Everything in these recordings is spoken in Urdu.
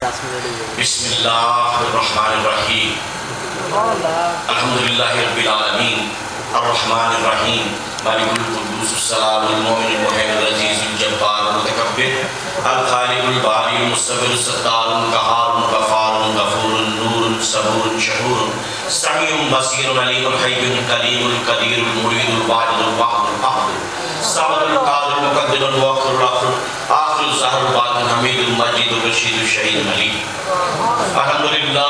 بسم اللہ الرحمن الرحیم الحمدللہ رب العالمین الرحمن الرحیم مالک القدوس السلام المؤمن المہیمن العزیز الجبار المتکبر الخالق الباری المصور الستار القہار الغفار الغفور النور الصبور الشکور سمیع بصیر علیم الحی الکریم القدیر المرید الواجد الواحد الاحد الصمد القادر المقدم المؤخر الاخر آخر الظاہر الباطن حمید المجید الرشید الشہید الملیم الحمدللہ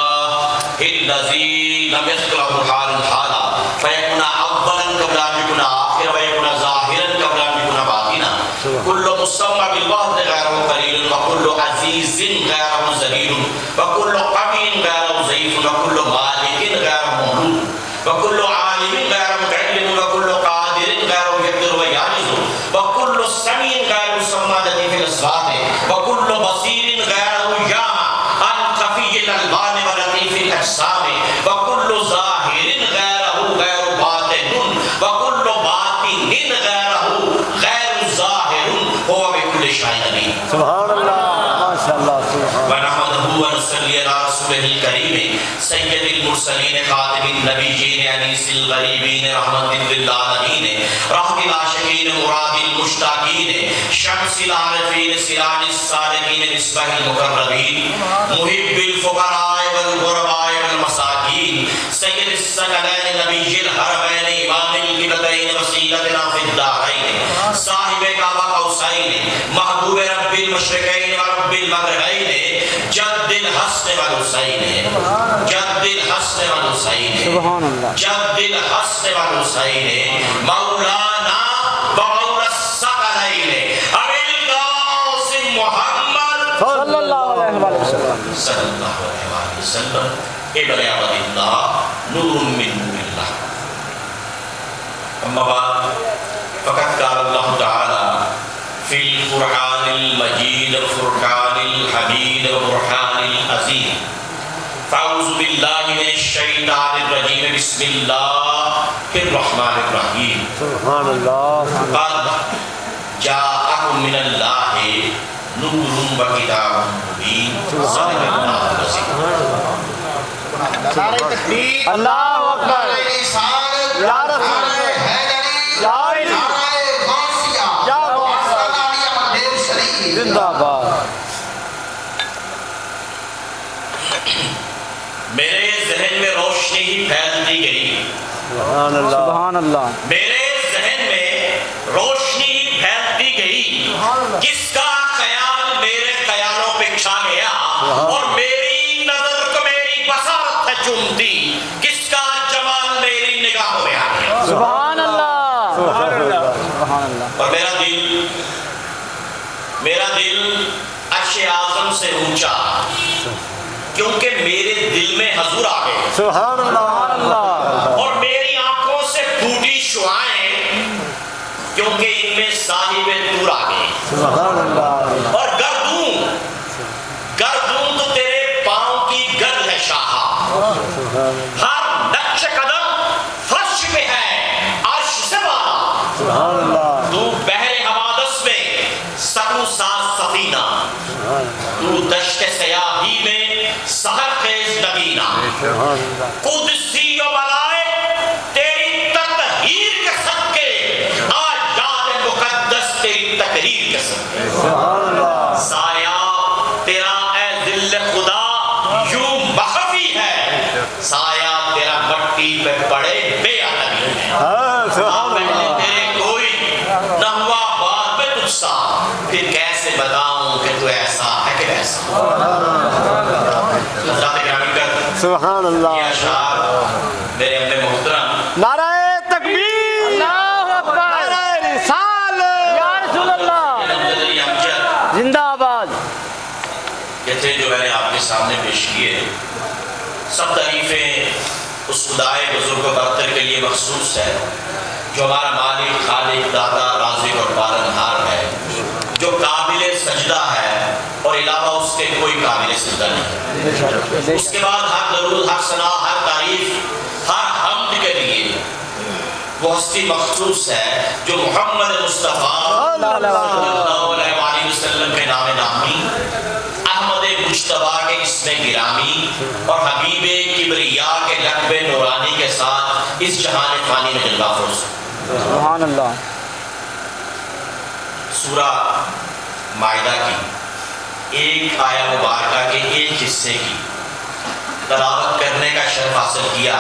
الذی لم يذكره حال حالا فيكون اولا قبل ان يكون اخرا ويكون ظاهرا قبل ان يكون باطنا كل مسمى بالوحد غيره قليل وكل عزيز غيره ذليل وكل قوي غيره ضعيف وكل مالك غيره مملوك وكل عالم غيره متعلم وكل قادر غيره يقدر ويعجز وكل سميع غيره سمع لطيف الاصوات وكل بصير غيره يعمى الخفي الالبان ولطيف الاجسام وكل ظاهر غيره غير باطن وكل باطن غيره غير ظاهر هو بكل شيء عليم سبحان اللہ ما شاء اللہ سبحان ونحمده ونصلي على رسوله الكريم سيد المرسلين خاتم النبيين انيس الغريبين رحمة للعالمين رحمة العاشقين مراد المشتاقين شمس العارفين سراج الصادقين مصباح المقربين محب الفقراء والغرباء والمساكين سيد الثقلين نبي الحرمين امام القبلتين وسيلتنا في الدارين صاحب كعبة قوسين محبوب رب المشرقين ورب المغربين جد الحسن والحسين جد الحسن والحسين سبحان اللہ جد الحسن والحسين مولانا ومولى الثقلين ابي القاسم محمد صلی اللہ علیہ وسلم صلی اللہ علیہ وسلم ابن عبد اللہ نور من نور اللہ. اما بعد فقد قال اللہ تعالی فی القرآن المجید فرقان الحمید وبرہان العظیم فاعوذ باللہ من الشیطان الرجیم بسم اللہ الرحمن الرحیم سبحان اللہ قد جاءکم من اللہ نور و کتاب مبین صدق اللہ العظیم. نعرہ تکبیر، اللہ اکبر نعرہ رسالت، یا رسول نعرہ حیدری، یا علی، نعرہ غوثیہ، یا غوثیہ، اسلامیہ مدیر شریف. زندہ باد. میرے ذہن میں روشنی ہی پھیلتی گئی سبحان اللہ سبحان اللہ میرے ذہن میں روشنی ہی پھیلتی گئی کس کا خیال میرے خیالوں پہ چھا گیا اور میری نظر کو میری بصارت ہے چومتی کس کا جمال میری نگاہوں میں آ گیا. سبحان اللہ سبحان اللہ سبحان اللہ. اور میرا دل عرش اعظم سے اونچا کیونکہ میرے دل میں حضور آ گئے سبحان اللہ اور میری آنکھوں سے پھوٹی شعائیں کیونکہ ان میں صاحب نور آ گئے. سبحان اللہ اور گردون تو تیرے پاؤں کی گرد ہے شاہا ہر نقش قدم فرش پہ ہے عرش سے بالا سبحان اللہ تو بحر حوادث میں سکو ساز سفینہ تو دشت سیاہی میں سحر خیز نگینہ سبحان اللہ قدسی و ملائک تیری تطہیر کے صدقے آج یاد مقدس تیری تقریر کے صدقے سبحان اللہ سایہ تیرا اے ذل خدا یوں مخفی ہے سایہ تیرا مٹی پہ پڑے بے ادبی ہے. ہاں سبحان پہلے اللہ تیرے کوئی نہ ہوا بعد میں تجھ سا پھر کیسے بتاؤں کہ تو ایسا ہے کہ ویسا. حضرات گرامی کا سبحان یہ اللہ اشعار میرے اپنے محترم نعرہ تکبیر اللہ اکبر نعرہ رسالت یا رسول اللہ امجد علی امجد زندہ آباد یہ تھے جو میں نے آپ کے سامنے پیش کیے. سب تعریفیں اس خدائے بزرگ و برتر کے لیے مخصوص ہے جو ہمارا مالک خالق داتا رازق اور پالنہار ہے جو قابل سجدہ ہے اور علاوہ اس کے کوئی قابل سجدہ نہیں. اس کے بعد ہر درود ہر ثنا ہر تعریف ہر حمد کے لیے وہ ہستی مخصوص ہے جو محمد مصطفیٰ صلی اللہ علیہ وسلم کے نام نامی احمد مجتبی کے اسم گرامی اور حبیب کبریا کے لقب نورانی کے ساتھ اس جہان فانی میں جلوہ افروز ہو۔ سبحان اللہ۔ سورہ مائدہ کی ایک آیہ مبارکہ کے ایک حصے کی تلاوت کرنے کا شرف حاصل کیا۔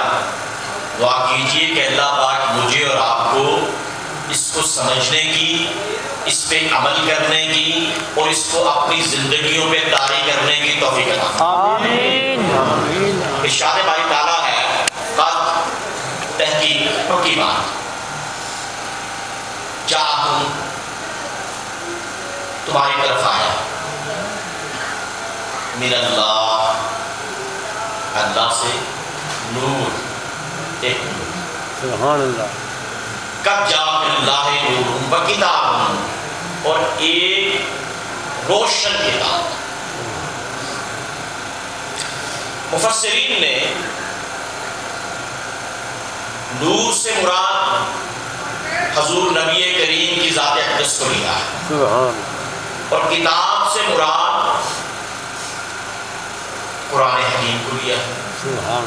دعا کیجئے کہ اللہ پاک مجھے اور آپ کو اس کو سمجھنے کی، اس پہ عمل کرنے کی اور اس کو اپنی زندگیوں پہ طاری کرنے کی توفیق عطا فرمائے۔ آمین۔ ارشاد باری تعالیٰ ہے، قد تحقیق پکی بات، جاءکم تمہاری طرف آیا، من اللہ اللہ سے نور ایک نور، سبحان اللہ۔ قد جاء من اللہ نور و کتاب اور ایک روشن کتاب۔ مفسرین نے نور سے مراد حضور نبی کریم کی ذات اقدس کو لیا ہے، سبحان۔ اور کتاب سے مراد قرآن حکیم کو لیا ہے۔ سبحان۔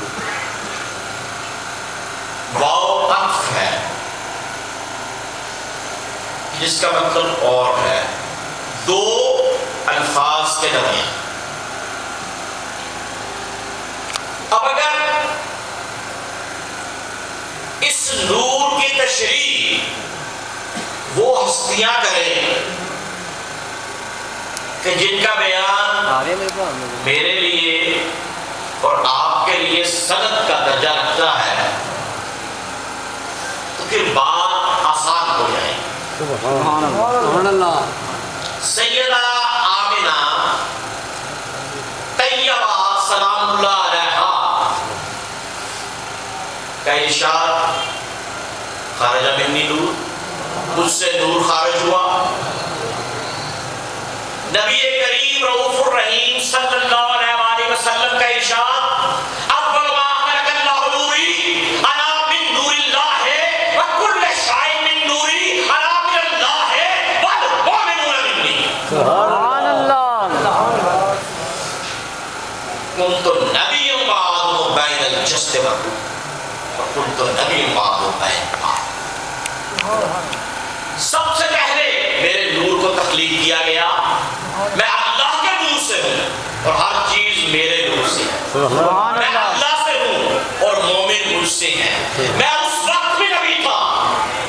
واو عطف ہے جس کا مطلب اور ہے دو الفاظ کے درمیان۔ اب اگر اس نور کی تشریح وہ ہستیاں کریں کہ جن کا بیان میرے لیے اور آپ کے لیے سند کا درجہ رکھتا ہے تو پھر بات آسان ہو جائے۔ سبحان اللہ۔ سیدہ آمنہ طیبہ سلام اللہ علیہا کا ارشاد، خارج منی نور، مجھ سے نور خارج ہوا۔ نبی کریم رؤوف الرحیم صلی اللہ علیہ وآلہ وسلم کا ارشاد، اول ما خلق اللہ نوری انا من نور اللہ وکل شیء من نوری انا من اللہ والمؤمنون منی۔ سبحان اللہ۔ کنت نبی بعد بین الجسد وکنت نبی بعد بین بعد۔ سب سے پہلے میرے نور کو تخلیق کیا گیا، میں اللہ کے نور سے ہوں اور ہر چیز میرے نور سے ہے۔ سبحان میں اللہ۔ اللہ سے ہوں اور مومن مجھ سے ہیں۔ میں اس وقت بھی نبی تھا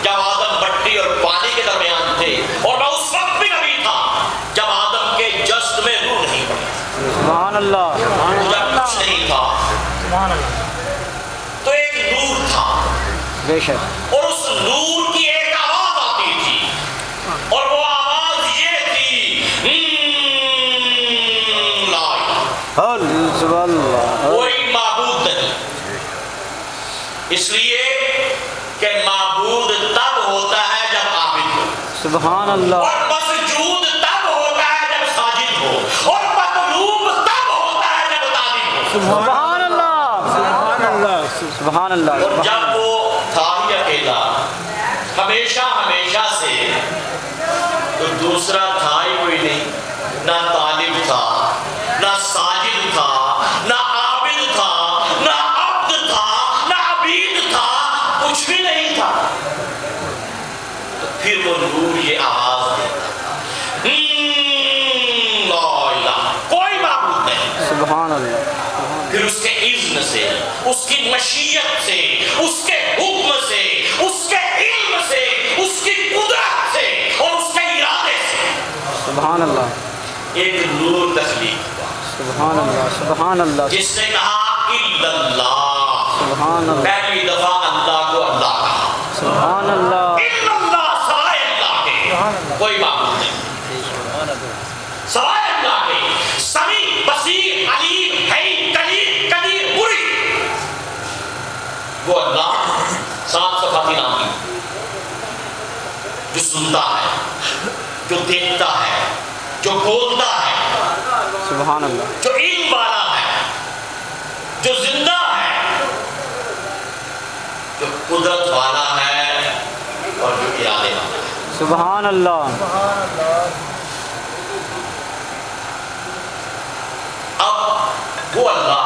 جب آدم مٹی اور پانی کے درمیان تھے، اور میں اس وقت بھی نبی تھا جب آدم کے جسد میں روح نہیں پڑی، سبحان اللہ۔ جب کچھ نہیں تھا تو ایک نور تھا، بے شک۔ اور اس نور کی ایک آواز آتی تھی اور وہ آواز یہ تھی، لا الہ، سبحان اللہ۔ کوئی معبود نہیں، اس لیے کہ معبود تب ہوتا ہے جب عابد ہو، سبحان اللہ۔ اور مسجود تب ہوتا ہے جب ساجد ہو، اور مطلوب تب ہوتا ہے جب طالب ہو۔ سبحان اللہ۔ سبحان اللہ۔ سبحان اللہ۔ اور جب وہ تھا ہی اکیلا ہمیشہ ہمیشہ سے، تو دوسرا تھا ہی کوئی نہیں، نہ طالب تھا، نہ ساجد تھا، نہ عابد تھا، نہ عبد تھا، نہ عبید تھا، کچھ بھی نہیں تھا۔ تو پھر وہ نور یہ آواز دیتا تھا، لا الہ، کوئی معبود نہیں۔ سبحان اللہ۔ پھر اس کے اذن سے، اس کی مشیت سے، اس کے حکم سے، اس کے علم سے، اس کی قدرت سے اور اس کے ارادے سے سبحان اللہ۔ ایک نور تخلیق ہوا، سبحان اللہ۔ سبحان اللہ۔ جس نے کہا الا اللہ، سبحان اللہ۔ پہلی دفعہ اللہ کو اللہ کہا، سبحان اللہ۔ الا اللہ، سوائے اللہ کے کوئی معبود نہیں، سوائے اللہ کے سمیع بصیر علیم حی قدیر قدیر مری، وہ اللہ سات صفاتی نام کی، جو سنتا ہے، جو دیکھتا ہے، جو بولتا ہے، سبحان اللہ۔ جو علم والا ہے، جو زندہ ہے، جو قدرت والا ہے اور جو ارادے والا ہے۔ سبحان اللہ۔ وہ اللہ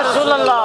رسول اللہ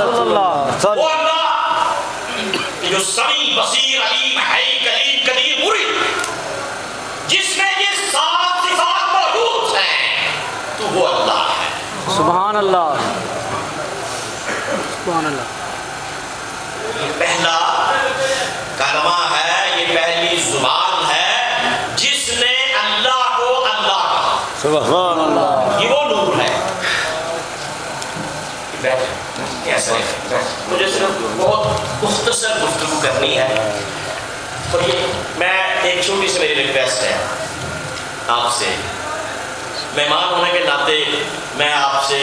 رسول اللہ وہ اللہ جو سمیع بصیر علیم حی کلیم قدیر مرید، جس میں یہ 7 صفات موجود ہیں، تو وہ اللہ ہے۔ سبحان اللہ سبحان اللہ۔ یہ پہلا کلمہ ہے، یہ پہلی زبان ہے جس نے اللہ کو اللہ کہا۔ سبحان اللہ۔ یہ وہ نور ہے۔ کیسا ہے؟ مجھے صرف بہت مختصر گفتگو کرنی ہے، اور یہ میں ایک چھوٹی سی میری ریکویسٹ ہے آپ سے، مہمان ہونے کے ناطے میں آپ سے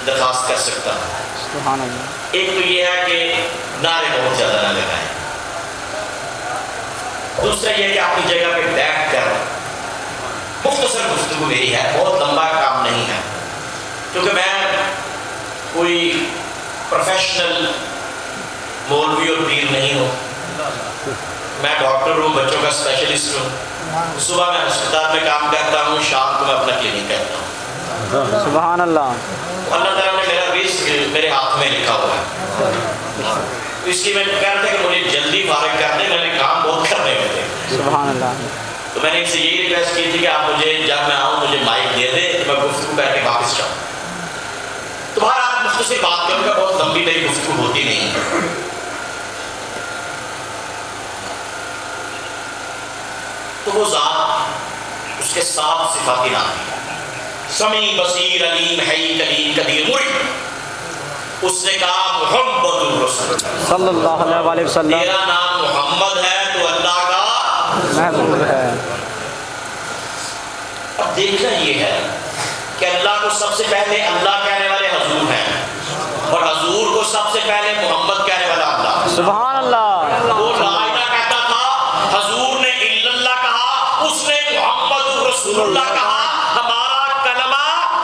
درخواست کر سکتا ہوں۔ سبحان اللہ۔ ایک تو یہ ہے کہ نعرے بہت زیادہ نہ لگائیں، دوسرا یہ کہ اپنی جگہ پہ بیٹھ کر مختصر گفتگو میری ہے، بہت لمبا کام نہیں ہے، کیونکہ میں کوئی پروفیشنل مولوی اور پیر نہیں ہوں، میں ڈاکٹر ہوں، بچوں کا اسپیشلسٹ ہوں، صبح میں ہسپتال میں کام کرتا ہوں، شام کو میں اپنا کلینک کرتا ہوں۔ سبحان اللہ۔ اللہ تعالیٰ نے میرا رزق میرے ہاتھ میں لکھا ہوا ہے، اس کی میں کہہ رہا تھا کہ مجھے جلدی فارغ کر دیں، میں نے کام بہت کرنے ہوتے ہیں۔ سبحان اللہ۔ تو میں نے ان سے یہی ریکویسٹ کی تھی کہ آپ مجھے جب میں آؤں مجھے مائک دے دیں تو میں گفتگو کر کے واپس جاؤں۔ تمہارا آپ مختصر بات کروں گا، بہت لمبی میری گفتگو ہوتی نہیں ہے۔ تو وہ ذات، اس کے 7 صفاتی نام ہیں، سمیع بصیر علیم حی کلیم قدیر مرید۔ اس نے کہا محمد الرسول، صلی اللہ علیہ وسلم، تیرا نام محمد ہے تو اللہ کا محبوب ہے۔ اب دیکھنا یہ ہے کہ اللہ کو سب سے پہلے اللہ کہنے والے حضور ہیں، اور حضور کو سب سے پہلے محمد کہنے والا اللہ۔ سبحان اللہ۔ وہ لا الہ کہتا تھا، حضور نے الا اللہ کہا، اس نے محمد الرسول اللہ کہا۔ ہمارا کلمہ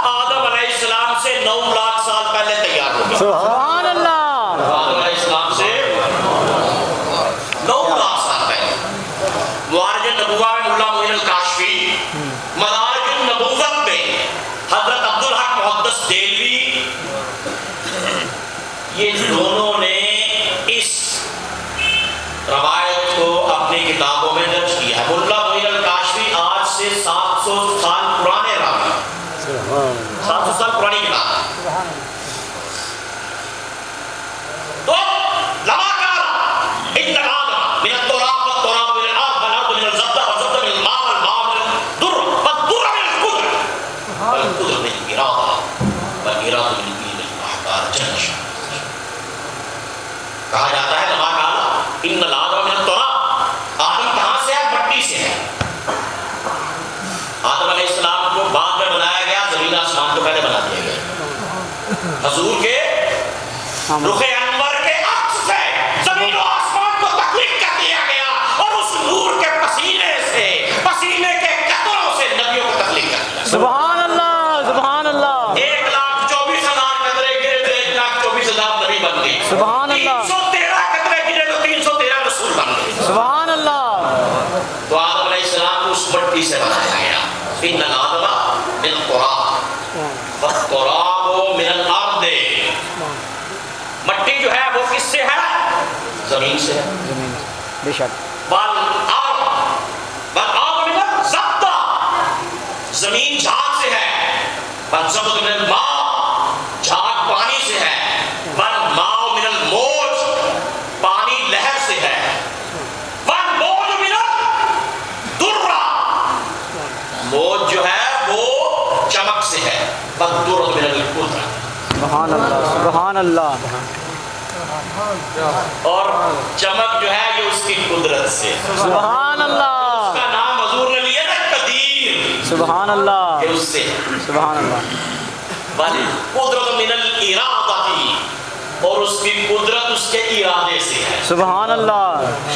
آدم علیہ السلام سے 9 لاکھ سال پہلے تیار ہو گیا۔ سبحان اللہ۔ آدم علیہ السلام سے 9 لاکھ سال پہلے۔ معارج النبوہ میں ملا معین الکاشفی، مدارج النبوت میں حضرت عبدالحق محدث دہلوی، یہ دونوں نے اس روایت کو اپنی کتابوں میں درج کیا ہے۔ ملا معین الکاشفی آج سے 700 سال پرانے راوی، 700 سال پرانی کتاب۔ تو لما کان ان الآدم من التراب والتراب من الارض والارض من الزبدہ والزبدہ من الماء والماء من الدر والدر من القدر والقدر من الارادہ والارادہ من الدین الاحبار جل شاہ۔ کہا جاتا ہے لما کان ان الآدم من التراب، آدم کہاں سے ہے؟ مٹی سے ہے۔ آدم علیہ السلام کو بعد میں بنایا گیا، زمین آسمان کو پہلے بنا دیا گیا۔ حضور کے رخ انور کے عکس سے زمین و آسمان کو تخلیق کر دیا گیا، اور اس نور کے پسینے سے، پسینے کے قطروں سے نبیوں کو تخلیق کر دیا۔ سبحان اللہ سبحان اللہ۔ 1,24,000 قطرے گرے تو 1,24,000 نبی بن گئے۔ سبحان اللہ۔ 313 قطرے گرے تو 313 رسول بن گئے۔ سبحان اللہ۔ تو آدم علیہ السلام کو اس مٹی سے بنایا گیا۔ ان الآدم من التراب والتراب من الارض، مٹی جو ہے وہ کس سے ہے؟ زمین سے ہے۔ زمین بے شک۔ والارض من الزبدہ، زمین جھاگ سے ہے۔ والزبدہ من الماء، جھاگ پانی سے ہے۔ والماء من الموج، پانی لہر سے ہے۔ والموج من الدر، موج جو ہے وہ چمک سے ہے۔ والدر من القدر، سبحان اللہ سبحان اللہ۔ اور چمک جو ہے یہ اس کی قدرت سے۔ سبحان اللہ۔ اس کا نام حضور نے لیا نا قدیر، سبحان اللہ کہ اس سے سبحان اللہ۔ قدرت من الارادہ، اور اس کی قدرت اس کے ارادے سے ہے۔ سبحان اللہ۔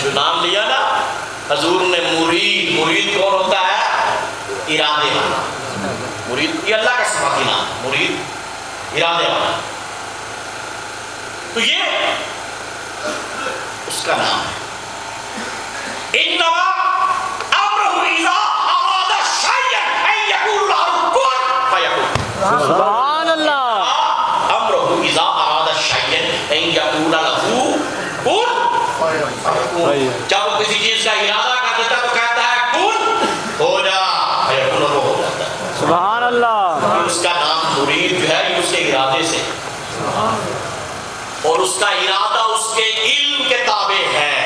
جو نام لیا نا حضور نے مرید، مرید کون ہوتا ہے؟ ارادے والا۔ مرید یہ اللہ کا صفاتی نام، مرید ارادے والا، تو یہ اس کا نام ہے۔ انما امرہ اذا اس کا ارادہ اس کے علم کے تابع ہے.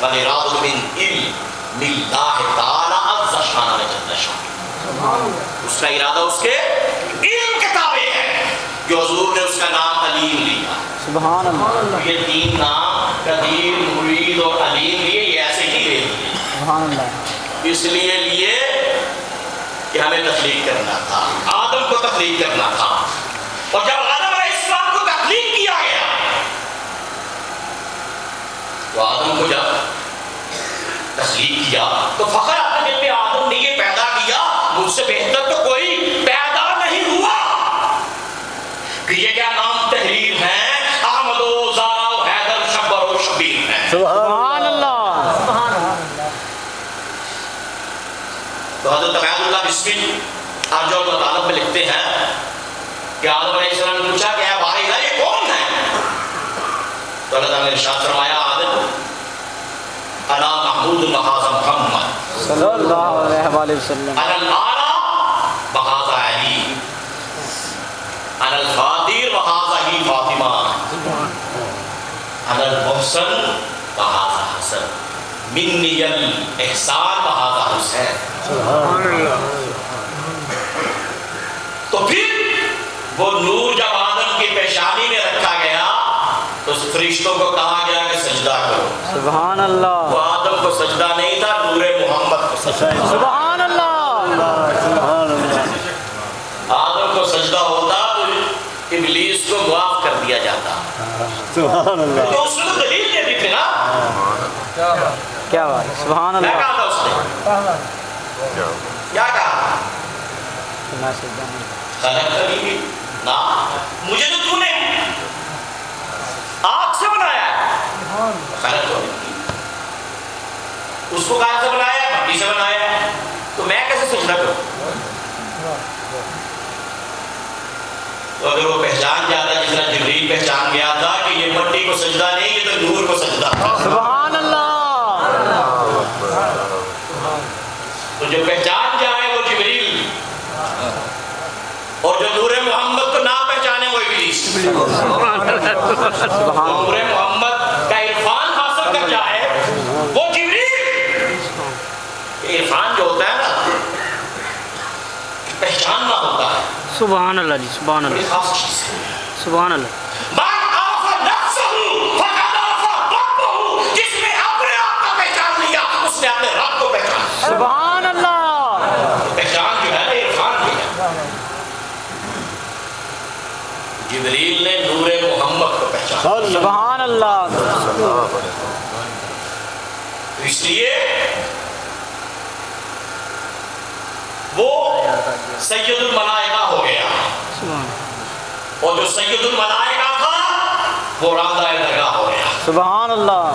وَالْإِرَادُ مِنْ عِلْمِ اللَّهِ تَعَالَى عَزَّ شَانَهُ جَلَّ شَانُهُ. اس کا ارادہ اس کے علم کے تابع ہے کہ حضور نے اس کا نام علیم لیا. سبحان اللہ. یہ تین نام قدیر، مرید اور علیم لیے، یہ ایسے ہی لے لیے. سبحان اللہ. اس لیے لیے کہ ہمیں تخلیق کرنا تھا، آدم کو تخلیق کرنا تھا. اور جب آدم علیہ السلام کو تخلیق کیا گیا تو آدم کو جب تخلیق کیا تو فخر اپنے دل میں آدم نے یہ پیدا کیا، مجھ سے بہتر تو کوئی پیدا نہیں ہوا. کہ یہ کیا نام تحریر ہے، احمد و زارا و حیدر شبر و شبیر ہے. سبحان اللہ. تو حضرت عبید اللہ بسمی ارجو المطالب میں لکھتے ہیں کہ آدم علیہ السلام نے پوچھا کہ اے باری اللہ یہ کون ہے؟ تو اللہ تعالیٰ نے ارشاد فرمایا آدم انا محمود بہذا محمد صلی اللہ علیہ وآلہ وسلم. انا الآلہ بہذا علی انا الفاتر بہذا ہی فاطمہ انا المحسن بہذا حسن منی الاحسان بہذا حسین. تو پھر وہ نور جب آدم کی پیشانی میں رکھا گیا تو فرشتوں کو کہا گیا کہ سجدہ کرو. سبحان اللہ. وہ آدم کو سجدہ نہیں تھا، نور محمد کو سجدہ. سبحان اللہ. سبحان اللہ. آدم کو سجدہ ہوتا تو ابلیس کو معاف کر دیا جاتا. سبحان اللہ. تو اس نے تو دلیل دے دی تھی نا. کیا بات ہے. سبحان کیا اللہ. کہا تھا اس نے؟ کیا کہا؟ خلقتنی نا، مجھے تو تو نے آگ سے بنایا ہے. خلقتنی، اس کو کہاں سے بنایا؟ مٹی سے بنایا ہے. تو میں کیسے سجدہ کروں؟ تو اگر وہ پہچان جاتا جس طرح جبریل پہچان گیا تھا کہ یہ مٹی کو سجدہ نہیں، یہ تو نور کو سجدہ. سبحان اللہ. تو جو پہچان جائے وہ جبریل، اور جو نور محمد کو نہ پہچانے وہ ابلیس. نور محمد کا عرفان حاصل کر جائے وہ جبریل. عرفان جو ہوتا ہے نا پہچاننا ہوتا ہے. سبحان اللہ جی. سبحان بڑی اللہ. خاص چیز ہے. سبحان اللہ. جس نے اپنے آپ کو پہچان لیا اس نے اپنے رب کو پہچان. سبحان اللہ. پہچان جو ہے نا عرفان بھی ہے. جبریل نے نور محمد کو پہچانا. سبحان اللہ. اس لیے وہ سید الملائکہ ہو گیا، اور جو سید الملائکہ تھا وہ راندہ درگاہ ہو گیا. سبحان اللہ.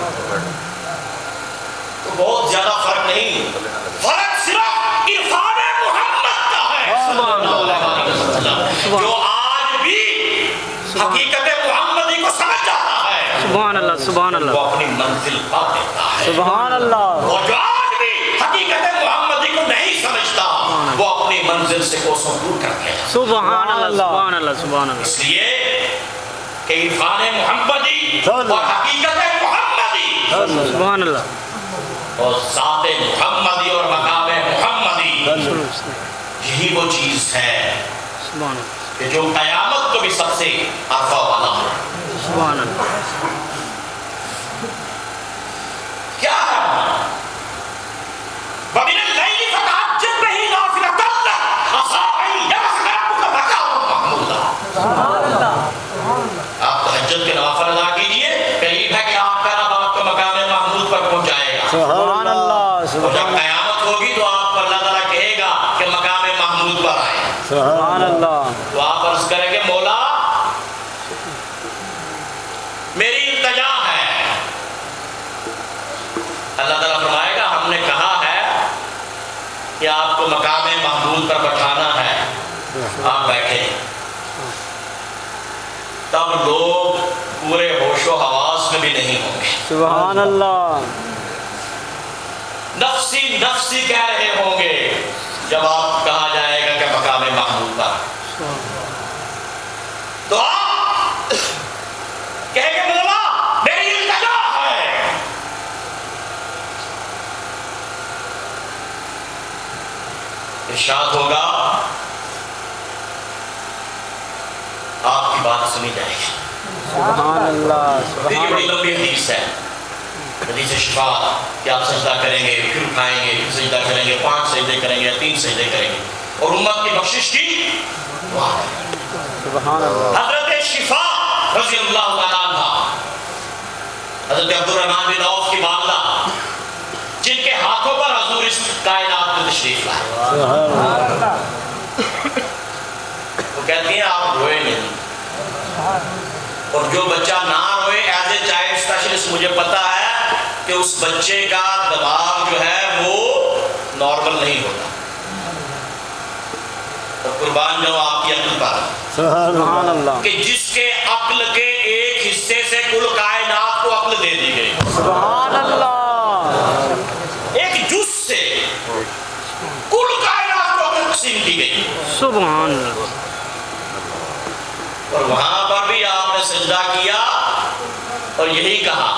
تو بہت زیادہ فرق نہیں، فرق صرف عرفان محمد کا ہے. جو آج بھی حقیقت محمدی کو سمجھ جاتا ہے سبحان اللہ. سبحان اللہ. وہ اپنی منزل پا دیتا ہے. سبحان اللہ. اور جو آج بھی حقیقت محمدی کو نہیں سمجھتا وہ اپنی منزل سے کوسوں دور کر گیا. سبحان اللہ. سبحان اللہ. سبحان اللہ. اس لیے کہ عرفان محمدی اور حقیقت محمدی سبحان اللہ. اور ذات محمدی اور مقام محمدی یہی وہ چیز ہے سبحان اللہ. کہ جو قیامت کو بھی سب سے عرفہ والا ہے. سبحان اللہ. کیا ہے وَمِنَ اللَّيْلِ فَتَهَجَّدْ بِهِ نَافِلَةً لَكَ عَسَىٰ أَن يَبْعَثَكَ رَبُّكَ مَقَامًا مَحْمُودًا. آپ تہجد کے نوافل ادا کیجئے، قریب ہے کہ آپ کا رب آپ کو مقام محمود پر پہنچائے گا. سبحان اللہ. اور جب قیامت ہوگی تو آپ کو اللہ تعالیٰ کہے گا کہ مقام محمود پر آئے. سبحان اللہ. تو آپ عرض کریں گے مولا میری التجا ہے. اللہ تعالیٰ فرمائے گا ہم نے کہا ہے کہ آپ کو مقام محمود پر بٹھانا ہے، آپ بیٹھے. تب لوگ پورے ہوش و حواس میں بھی نہیں ہوں گے. سبحان اللہ. نفسی نفسی کہہ رہے ہوں گے جب آپ کہا جائے گا کہ مقام محمود پر. تو آپ ارشاد ہوگا آپ کی بات سنی جائے گی. سبحان اللہ یہ بڑی لمبی حدیث ہے، حدیث شفا کہ آپ سجدہ کریں گے پھر اٹھائیں گے پھر سجدہ کریں گے 5 سجدے کریں گے یا 3 سجدے کریں گے اور امت کی بخشش کی دعا ہے. سبحان اللہ. حضرت شفا رضی اللہ تعالیٰ عنہ، حضرت عبدالرحمن بن عوف کی والدہ جن کے ہاتھوں پر حضور اس کائنات میں تشریف لائے، وہ کہتی ہیں آپ روئے نہیں، اور جو بچہ نہ روئے ایز اے چائلڈ اسپیشلسٹ مجھے پتا ہے کہ اس بچے کا دماغ جو ہے وہ نارمل نہیں ہوتا. اور قربان جاؤں آپ کی عقل پر سبحان اللہ. کہ جس کے عقل کے ایک حصے سے کل کائنات کو عقل دے دی گئی. سبحان اللہ. ایک جز سے کل کائنات کو عقل تقسیم کی گئی. سبحان اللہ. اور وہاں پر بھی آپ نے سجدہ کیا اور یہی کہا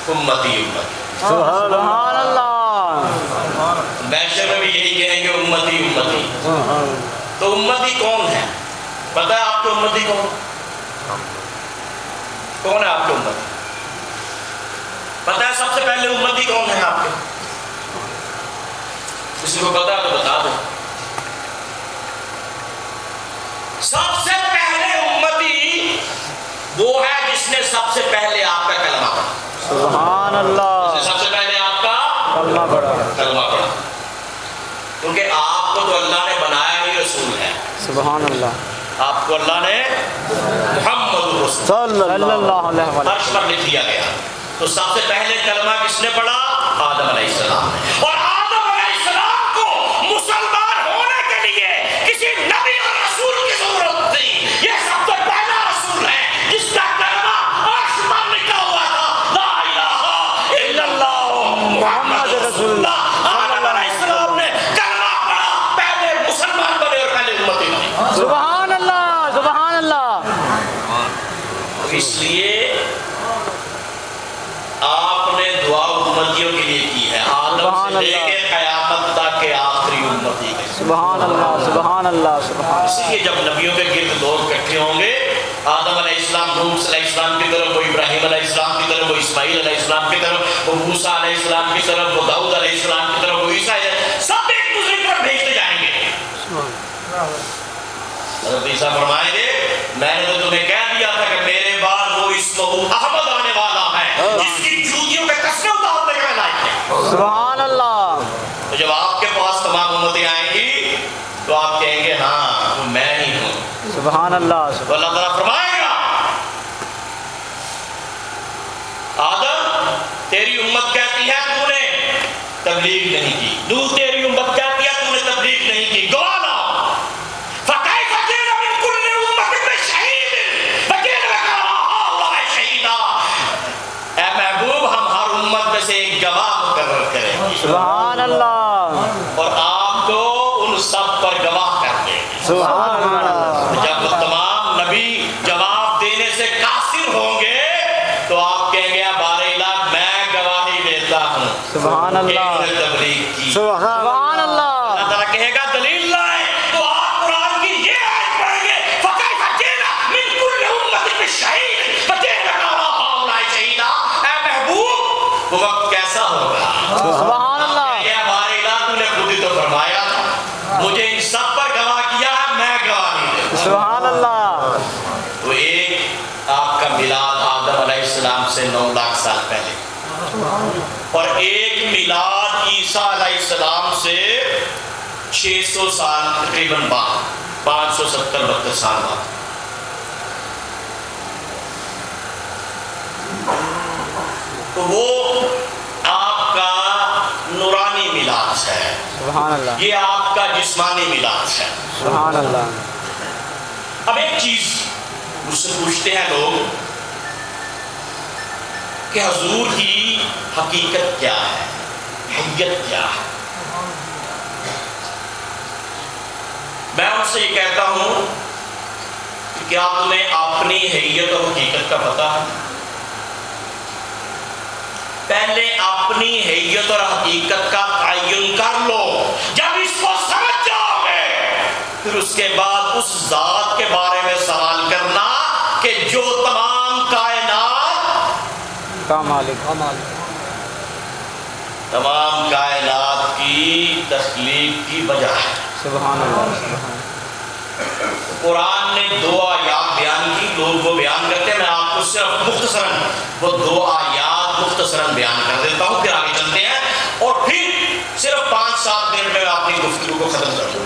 امتی امتی. سبحان اللہ. محشر میں بھی یہی کہیں گے امتی امتی. تو امتی کون ہے؟ پتہ ہے آپ کو امتی کون ہے؟ آپ کے امتی پتہ ہے سب سے پہلے امتی کون ہے آپ کے؟ کسی کو پتہ ہے تو بتا دو. سب سے پہلے امتی وہ ہے جس نے سب سے پہلے آپ کا کلمہ پڑھا. سبحان اللہ. سب سے پہلے آپ کا کلمہ پڑھا. کلمہ پڑھا، کیونکہ آپ کو تو اللہ نے بنایا ہی رسول ہے. سبحان اللہ. آپ کو اللہ نے محمد رسول صلی اللہ علیہ وسلم عرش پر لکھ دیا گیا. تو سب سے پہلے کلمہ کس نے پڑھا؟ آدم علیہ السلام نے. اور آدم علیہ السلام کو مسلمان ہونے کے لیے کسی نبی اور رسول کی ضرورت تھی. یہ سب سے پہلا رسول ہے جس کا کلمہ عرش پر لکھا ہوا تھا، لا الہ الا اللہ محمد رسول اللہ. آدم علیہ السلام نے کلمہ پڑھا، پہلے مسلمان بنے اور پہلے امتی بنے. سبحان اللہ. سبحان اللہ. اس لیے آپ نے دعا امتیوں کے لیے کی ہے، آدم سے لے کے قیامت تک کے آخری امتی کے. سبحان اللہ. سبحان اللہ. سبحان. اس لیے جب نبیوں کے گرد لوگ اکٹھے ہوں گے، آدم علیہ السلام نوح علیہ السلام کی طرف، وہ ابراہیم علیہ السلام کی طرف، وہ اسماعیل علیہ السلام کی طرف، وہ موسیٰ علیہ السلام کی طرف، وہ داؤد علیہ السلام کی طرف، وہ عیسیٰ سب ایک دوسرے کی طرف بھیجتے جائیں گے. حضرت عیسیٰ فرمائیں گے میں نے تو تمہیں کہہ دیا تھا کہ میرے بعد وہ اسمہ احمد آنے والا ہے جس کی جوتیوں کے تسمے اتارنے کے لائق ہے. سبحان اللہ. تو جب آپ کے پاس تمام امتیں آئیں گی تو آپ کہیں گے ہاں وہ میں ہی ہوں. سبحان اللہ. تو اللہ تعالیٰ فرمائے گا آدم تیری امت کہتی ہے تو نے تبلیغ نہیں کی، نوح تیری امت کہتی ہے تو نے تبلیغ نہیں کی، گواہ لاؤ. فَكَيْفَ جِئْنَا مِن كُلِّ أُمَّةٍ بِشَهِيدٍ فَجِئْنَا بِكَ عَلَىٰ هَٰؤُلَاءِ شَهِيدًا. اے محبوب ہم ہر امت میں سے ایک گواہ مقرر کریں گے. سبحان اللہ. اور آپ کو ان سب پر گواہ کر دیں گے. سبحان اللہ. جب تمام نبی جواب دینے سے قاصر ہوں گے تو آپ کہیں گے بار الہ میں گواہی دیتا ہوں سبحان اللہ. انہوں نے تبلیغ کی. سبحان اللہ. اللہ تعالیٰ کہے گا دلیل لائے تو آپ قرآن کی یہ آیت پڑھیں گے فَكَيْفَ جِئْنَا مِن كُلِّ أُمَّةٍ بِشَهِيدٍ فَجِئْنَا بِكَ عَلَىٰ هَٰؤُلَاءِ شَهِيدًا. اے محبوب وہ وقت کیسا ہوگا؟ سبحان اللہ. یہ بار الہ تو نے خود ہی تو فرمایا تھا مجھے ان سب پر گواہ کیا ہے، میں گواہی دوں. سبحان اللہ. تو ایک آپ کا میلاد آدم علیہ السلام سے 9 لاکھ سال پہلے، اور ایک میلاد عیسیٰ علیہ السلام سے 600 سال تقریباً بعد، 570-72 سال بعد. تو وہ آپ کا نورانی میلاد ہے، سبحان اللہ. یہ آپ کا جسمانی میلاد ہے. سبحان اللہ. اب ایک چیز مجھ سے پوچھتے ہیں لوگ کہ حضور کی حقیقت کیا ہے، حیت کیا ہے. میں ان سے یہ کہتا ہوں کہ کیا تمہیں اپنی حیت اور حقیقت کا پتہ ہے؟ پہلے اپنی حیت اور حقیقت کا تعین کر لو. اس ذات کے بارے میں سوال کرنا کہ جو تمام کائنات کا مالک تمام کائنات کی تخلیق کی وجہ ہے۔ سبحان اللہ سبحان قرآن نے 2 آیات بیان کی، لوگ وہ بیان کرتے ہیں، میں آپ کو صرف مختصراً وہ 2 آیات مختصراً بیان کر دیتا ہوں، پھر آگے چلتے ہیں اور پھر صرف 5-7 منٹ میں اپنی گفتگو کو ختم کر دوں۔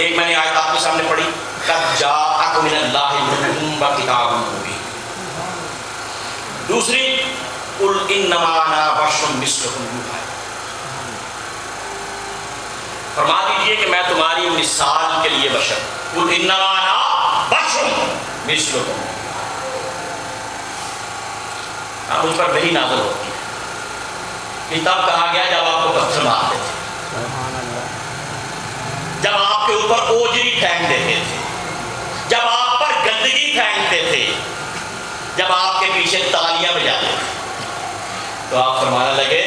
ایک میں نے آیت آپ کے سامنے پڑھی، قد جاءکم من اللہ نور و کتاب مبین۔ دوسری قل انما انا بشر مثلکم یوحی، فرما دیجئے کہ میں تمہاری مثال کے لیے بشر، قل انما انا بشر مثلکم، اب مجھ پر وحی نازل ہوتی ہے۔ کتاب کہا گیا جب آپ کو پتھر مارتے تھے، سبحان اللہ جب آپ کے اوپر اوجری پھینک دیتے تھے، جب آپ پر گندگی پھینکتے تھے، جب آپ کے پیچھے تالیاں بجاتے تھے، تو آپ فرمانے لگے،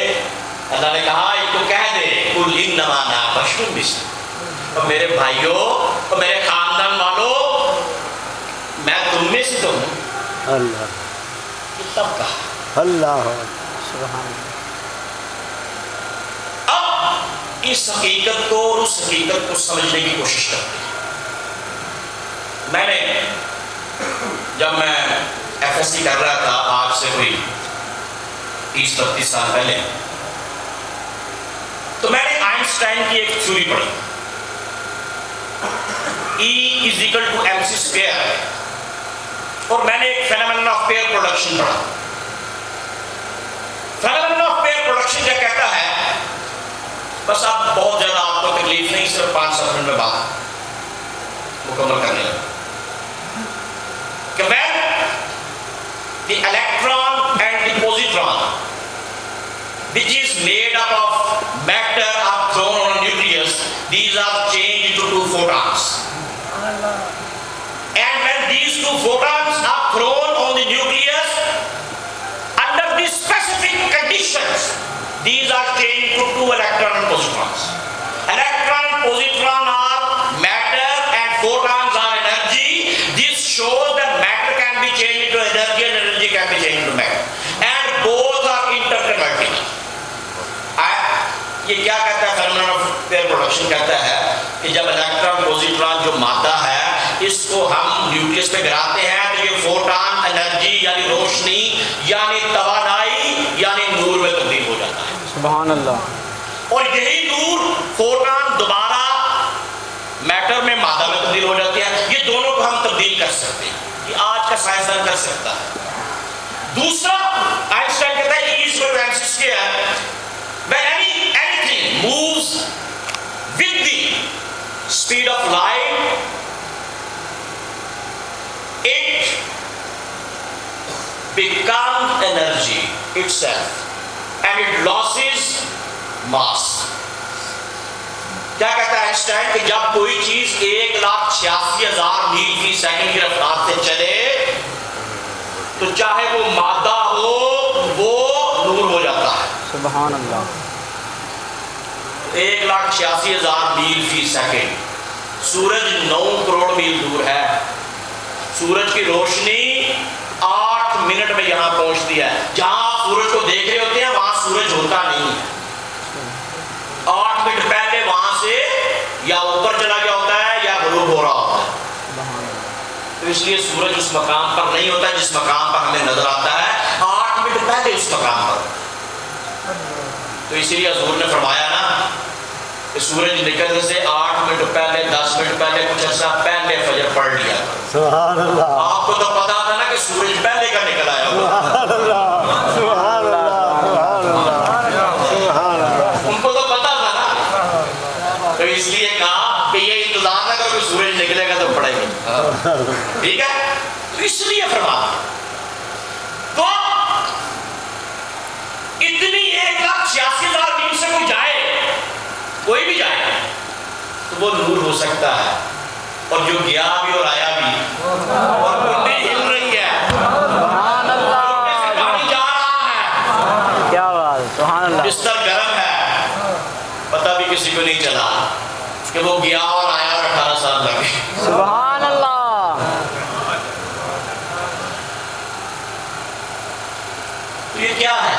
اللہ نے کہا ان کو کہہ دے قل انما انا بشر مثلکم، اور میرے بھائیوں اور میرے خاندان والوں، میں تم میں سے تو ہوں۔ اللہ یہ تب کہا۔ اللہ سبحان اللہ اب اس حقیقت کو اور اس حقیقت کو سمجھنے کی کوشش کرتے ہیں۔ میں نے جب میں ایف ایس سی کر رہا تھا، آج سے کوئی 30-32 سال پہلے، تو میں نے آئنسٹائن کی ایک تھیوری پڑھی، E=mc²، اور میں نے ایک فینومینن آف پیئر پروڈکشن پڑھا۔ فینومینن آف پیئر پروڈکشن کیا کہتا ہے، بس اب بہت زیادہ آپ کو تکلیف نہیں، صرف 5-7 منٹ میں بات مکمل کرنے لگا کہ when the electron and the positron, which is made up of matter, are thrown on a nucleus, these are changed into 2 photons. And when these 2 photons are thrown on the nucleus, under the specific conditions, these are changed into 2 electron and positrons. Electron and positron are matter and photons are energy. This shows that matter can be changed into energy and energy can be changed into matter. And both are interconverting. یہ کیا کہتا ہے فینومینن آف پیئر پروڈکشن؟ کہتا ہے کہ جب الیکٹران پوزیٹران جو مادہ ہے اس کو ہم نیوکلیس پہ گراتے ہیں تو یہ فوٹان انرجی یعنی روشنی یعنی توانائی یعنی نور میں تبدیل ہو جاتا ہے۔ سبحان اللہ اور یہی نور فوٹان دوبارہ میٹر میں مادہ میں تبدیل ہو جاتی ہے۔ یہ دونوں کو ہم تبدیل کر سکتے ہیں، یہ آج کا سائنسدان کر سکتا ہے۔ دوسرا آئنسٹائن کہتا ہے E=mc²۔ When anything moves with the speed of light, it becomes energy itself and it loses mass. کیا کہتا ہے آئنسٹائن کہ جب کوئی چیز 1,86,000 میل فی سیکنڈ کی رفتار سے چلے تو چاہے وہ مادہ ہو وہ نور ہو جاتا ہے۔ سبحان اللہ 1,86,000 میل فی سیکنڈ، سورج 9 کروڑ میل دور ہے، سورج کی روشنی 8 منٹ میں یہاں پہنچتی ہے۔ جہاں آپ سورج کو دیکھ رہے ہوتے ہیں وہاں سورج ہوتا نہیں ہے، 8 منٹ پہلے وہاں سے یا اوپر چلا گیا ہوتا ہے یا غروب ہو رہا ہوتا ہے۔ تو اس لیے سورج اس مقام پر نہیں ہوتا جس مقام پر ہمیں نظر آتا ہے، 8 منٹ پہلے اس مقام پر۔ تو اسی لیے حضور نے فرمایا نا کہ سورج نکلنے سے 8 منٹ پہلے 10 منٹ پہلے کچھ عرصہ پہلے فجر پڑھ لیا۔ سبحان اللہ آپ کو تو پتا تھا نا کہ سورج پہلے کا نکل آیا ہوگا، سبحان اللہ سبحان اللہ ان کو تو پتا تھا نا، تو اس لیے کہا کہ یہ انتظار نہ کرو کہ سورج نکلے گا تو پڑھے گا، ٹھیک ہے؟ تو اس لیے فرمایا تو اتنی 1,86,000 میل سے کوئی جائے، کوئی بھی جائے تو وہ نور ہو سکتا ہے، اور جو گیا بھی اور آیا بھی، اور کنڈی ہل رہی ہے، سبحان اللہ پانی جا رہا ہے، کیا بات سبحان اللہ بستر گرم ہے، پتہ بھی کسی کو نہیں چلا کہ وہ گیا اور آیا اور 18 سال لگے. سبحان اللہ. تو یہ کیا ہے؟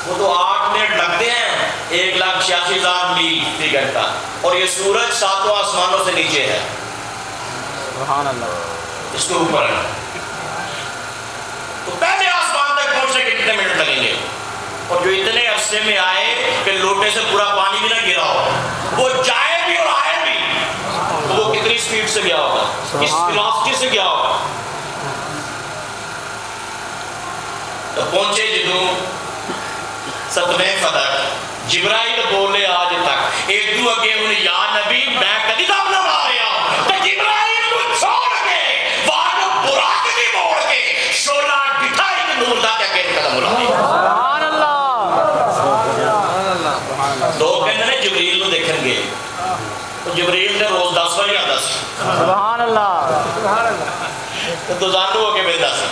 وہ تو 8 منٹ لگتے ہیں 1,86,000 میل فی گھنٹہ، اور یہ سورج 7 آسمانوں سے نیچے ہے، سبحان اللہ. اس کے اوپر ہے. تو پہلے آسمان تک پہنچنے کے کتنے منٹ لگیں گے؟ اور جو اتنے عرصے میں آئے کہ لوٹے سے پورا پانی بھی نہ گرا ہو، وہ جائے بھی اور آئے بھی، تو وہ کتنی سپیڈ سے گیا ہوگا، کس ویلوسٹی سے گیا ہوگا. تو پہنچے جدوں 7ویں فلک، جبرائیل بولے آج تک ایک دو اگے انہیں یا نبی میں کدی دم نہ ماریا ہوں، تو جبرائیل کو چھوڑ کے وہاں براق بھی موڑ کے شولہ ڈٹھائی کے نور دا کے اگے قدم اٹھائے. سبحان اللہ. 2 کہنے جبریل کو دیکھیں گے، تو جبریل نے روز 10 بار یاد سی. سبحان اللہ. تو زانو ہو کے بیدا سی.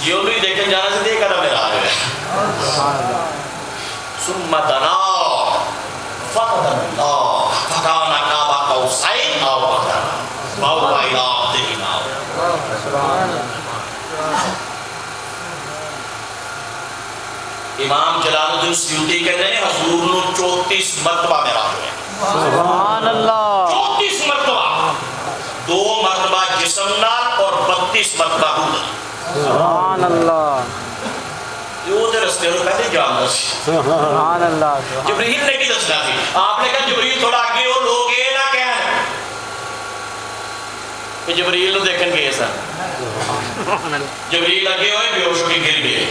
جو بھی دیکھیں جانا سے دیکھ کر میرا آ رہے ہیں. ثم دنا فقدر اللہ فکان کعبہ قوسین او ادنی فاوحی الی عبدہ ما اوحی. امام جلال الدین سیوطی کہتے ہیں حضور نو 34 مرتبہ میرا ہوئے. سبحان اللہ. 34 مرتبہ، 2 مرتبہ جسم نال اور 32 مرتبہ روح نال. سبحان اللہ. جو دے رستے رو پہلے جان دس. سبحان اللہ. جبریل نے کی دسنا تھی. آپ نے کہا جبریل تھوڑا آگے ہو، لوگ یہ نہ کہن کہ جبریل نو دیکھن گے ایسا. جبریل آگے ہوئے بے ہوش ہو کے گر گئے.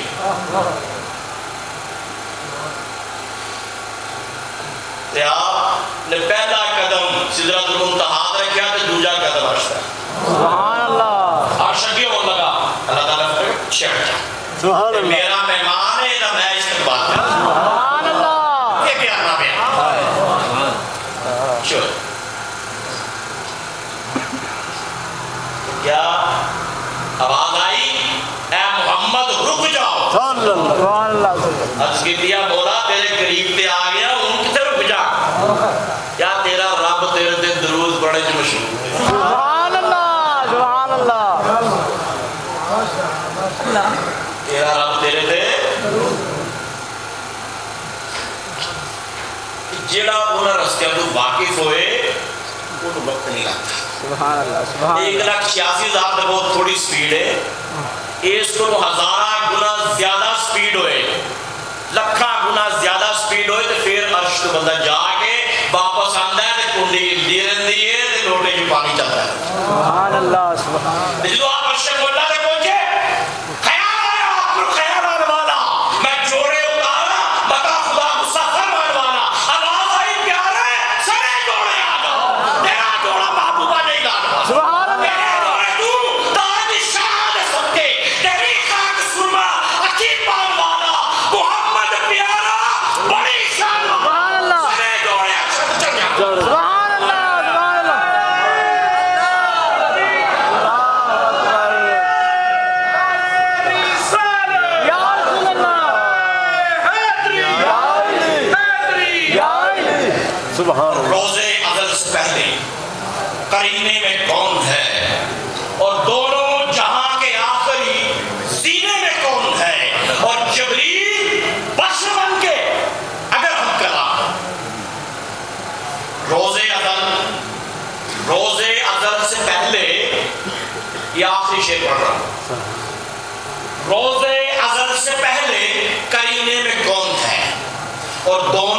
تے آپ نے پہلا قدم سدرۃ المنتہا رکھا تو دوسرا قدم عرش ہے. سبحان اللہ. عرش اگے ہون لگا، اللہ تعالیٰ نے چھڑ جا سبحان اللہ. میرا مہمان ہے نہ میں استقبال کروں. سبحان اللہ. یہ کیا نام ہے؟ شور. کیا آواز آئی اے محمد رک جاؤ. سبحان اللہ. عرض کی دیا بولا تیرے قریب تے آ گیا ہوں کتے رک جا. یا تیرا رب تیرے تے درود پڑھنے جو مشہور ہے. سبحان اللہ. سبحان اللہ. تیرا رب تیرے تے جیڑا انہاں رستیاں تو واقف ہوئے انہوں وقت نہیں لگتا. سبحان اللہ. سبحان اللہ. 1,86,000 تو بہت تھوڑی سپیڈ ہے. اس کو 1000 گنا زیادہ سپیڈ ہوئے، لکھاں گنا زیادہ سپیڈ ہوئے تو پھر عرش تو بندہ جا کے واپس آندا ہے تے کنڈی ہلدی رہندی ہے تے لوٹے جو پانی چلتا ہے. سبحان اللہ. سبحان اللہ. جدو آپ عرش مولا تے پہنچے خیال آیا آپ کو خیال آنے والا میں جوڑے اتارا بتا خدا مسافر مان والا آواز آئی پیارے سنے جوڑے آ جاؤ. تیرا جوڑا محبوبہ نہیں لانا. سبحان اللہ. میرے جوڑے تو تاج شان سب کے تیری خاک سرما عقیب مان والا محمد پیارا بڑی شان سبحان اللہ. سنے جوڑے اکشت چل جاؤ. سبحان اللہ. سبحان اللہ. یا رسول اللہ. یا علی. سبحان اللہ. روزے ازل سے پہلے قرینے میں کون ہے اور دونوں جہاں کے آخری سینے میں کون ہے، اور جبریل بشر بن کے اگر ہم کلام روزے ازل سے پہلے یہ آخری شعر پڑھ رہا ہوں. روزے ازل سے پہلے قرینے میں کون ہے اور دونوں